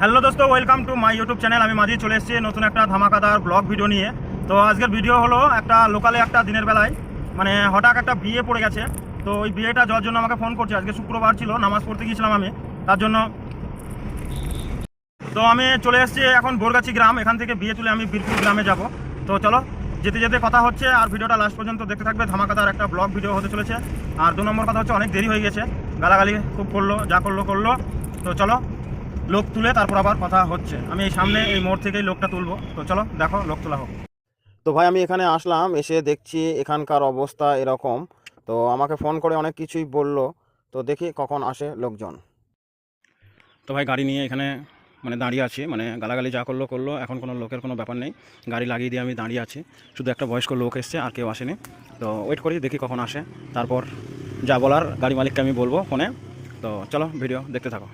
Hello দোস্ত, welcome to my YouTube channel. আমি মাঝে চলে এসেছি নতুন একটা ধামাকাদার ব্লগ ভিডিও নিয়ে। তো আজকের ভিডিও হলো একটা লোকালে একটা দিনের বেলায় মানে হঠাৎ একটা বিয়ে পড়ে গেছে। তো ওই বিয়েটা যাওয়ার জন্য আমাকে ফোন করছে। আজকে শুক্রবার ছিল, নামাজ পড়তে গিয়েছিলাম আমি, তার জন্য। তো আমি চলে এসেছি এখন বোরগাছি গ্রাম। এখান থেকে বিয়ে তুলে আমি বীরপুর গ্রামে যাব। তো চলো, যেতে যেতে কথা হচ্ছে, আর ভিডিওটা লাস্ট পর্যন্ত দেখতে থাকবে। ধামাকাদার একটা ব্লগ ভিডিও হতে চলেছে। আর 2 নম্বর কথা হচ্ছে, অনেক দেরি হয়ে গেছে, গালাগালি খুব করলো, যা করলো। তো চলো, লোক তুলে তারপর আবার কথা হচ্ছে। আমি এই সামনে এই মোড় থেকেই লোকটা তুলবো। তো চলো দেখো, লোক তোলা হোক। তো ভাই আমি এখানে আসলাম, এসে দেখছি এখানকার অবস্থা এরকম। তো আমাকে ফোন করে অনেক কিছুই বললো। তো দেখি কখন আসে লোকজন। তো ভাই গাড়ি নিয়ে এখানে মানে দাঁড়িয়ে আছি, মানে গালাগালি যা করলো। এখন কোনো লোকের কোনো ব্যাপার নেই, গাড়ি লাগিয়ে দিয়ে আমি দাঁড়িয়ে আছি। শুধু একটা বয়স্ক লোক এসছে, আর কেউ আসেনি। তো ওয়েট করি, দেখি কখন আসে, তারপর যা বলার গাড়ি মালিককে আমি বলবো ফোনে। তো চলো ভিডিও দেখতে থাকো।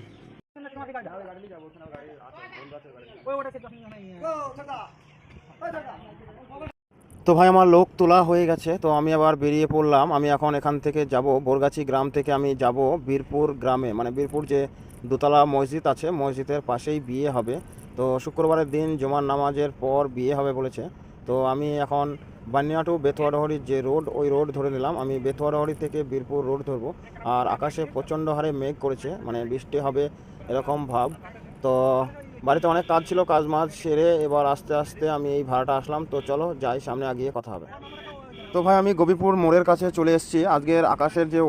তো ভাই আমার লোক তোলা হয়ে গেছে। তো আমি আবার বেরিয়ে পড়লাম। আমি এখন এখান থেকে যাব বোরগাছি গ্রাম থেকে আমি যাব বীরপুর গ্রামে, মানে বীরপুর যে দোতলা মসজিদ আছে, মসজিদের পাশেই বিয়ে হবে। তো শুক্রবারের দিন জুমার নামাজের পর বিয়ে হবে বলেছে। তো আমি এখন বানিয়া টু বেথুয়াডহরির যে রোড, ওই রোড ধরে নিলাম। আমি বেথুয়াডহরি থেকে বীরপুর রোড ধরবো। আর আকাশে প্রচণ্ড হারে মেঘ করেছে, মানে বৃষ্টি হবে এরকম ভাব। তো বাড়িতে অনেক কাজ ছিল, কাজ মাজ সেরে এবার আস্তে আস্তে আমি এই ভাড়াটা আসলাম। তো চলো যাই, সামনে আগিয়ে কথা হবে। তো ভাই আমি গোপীপুর মোড়ের কাছে চলে এসেছি। আজকের আকাশের যে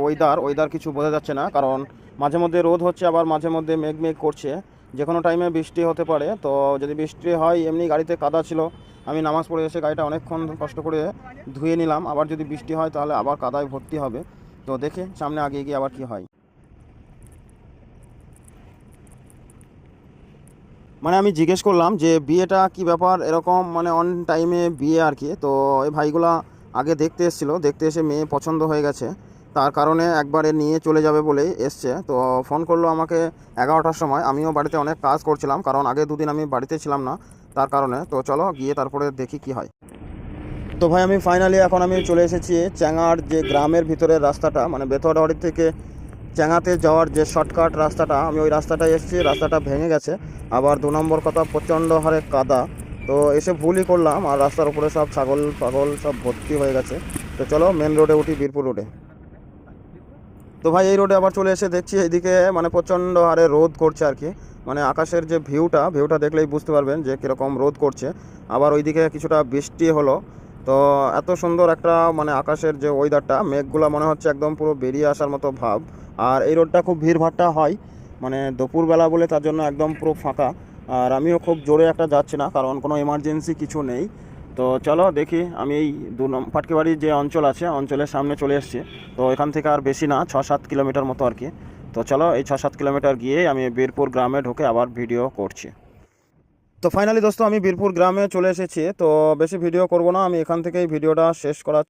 ওয়েদার কিছু বোঝা যাচ্ছে না, কারণ মাঝে মধ্যে রোদ হচ্ছে, আবার মাঝে মধ্যে মেঘ করছে। যে কোনো টাইমে বৃষ্টি হতে পারে। তো যদি বৃষ্টি হয়, এমনি গাড়িতে কাদা ছিল, আমি নামাজ পড়ে এসে গাড়িটা অনেকক্ষণ কষ্ট করে ধুয়ে নিলাম। আবার যদি বৃষ্টি হয় তাহলে আবার কাদায় ভর্তি হবে। তো দেখে সামনে আগিয়ে গিয়ে আবার কি হয়। মানে আমি জিজ্ঞেস করলাম যে বিয়েটা কি ব্যাপার এরকম, মানে অন টাইমে বিয়ে আর কি। তো এই ভাইগুলা আগে দেখতে এসেছিলো, দেখতে এসে মেয়ে পছন্দ হয়ে গেছে, তার কারণে একবারে নিয়ে চলে যাবে বলেই এসছে। তো ফোন করলো আমাকে 11টার সময়। আমিও বাড়িতে অনেক কাজ করছিলাম, কারণ আগে দুদিন আমি বাড়িতে ছিলাম না, তার কারণে। তো চলো গিয়ে তারপরে দেখি কি হয়। তো ভাই আমি ফাইনালি এখন আমি চলে এসেছি চ্যাঙার যে গ্রামের ভিতরের রাস্তাটা, মানে বেথুয়াডহরি থেকে চ্যাঙাতে যাওয়ার যে শর্টকাট রাস্তাটা, আমি ওই রাস্তাটায় এসেছি। রাস্তাটা ভেঙে গেছে। আবার 2 নম্বর কথা, প্রচণ্ড হারে কাদা। তো এসে ভুলই করলাম, আর রাস্তার উপরে সব ছাগল পাগল সব ভর্তি হয়ে গেছে। তো চলো মেন রোডে উঠি, বীরপুর রোডে। তো ভাই এই রোডে আবার চলে এসে দেখছি এইদিকে মানে প্রচণ্ড হারে রোদ করছে আর কি। মানে আকাশের যে ভিউটা দেখলেই বুঝতে পারবেন যে কীরকম রোদ করছে। আবার ওইদিকে কিছুটা বৃষ্টি হলো। তো এত সুন্দর একটা মানে আকাশের যে ওয়েদারটা, মেঘগুলো মনে হচ্ছে একদম পুরো বেরিয়ে আসার মতো ভাব। আর এই রোডটা খুব ভিড়ভাট্টা হয়, মানে দুপুরবেলা বলে তার জন্য একদম পুরো ফাঁকা। আর আমিও খুব জোরে একটা যাচ্ছি না, কারণ কোনো এমার্জেন্সি কিছু নেই। তো চলো দেখি, আমি এই পাটকিবাড়ির যে অঞ্চল আছে, অঞ্চলের সামনে চলে এসেছি। তো এখান থেকে আর বেশি না, 6-7 কিলোমিটার মতো আর কি। তো চলো এই 6-7 কিলোমিটার গিয়ে আমি বীরপুর গ্রামে ঢুকে আবার ভিডিও করছি। তো ফাইনালি দোস্ত আমি বীরপুর গ্রামে চলে এসেছি। তো বেশি ভিডিও করব না, আমি এখান থেকেই ভিডিওটা শেষ করার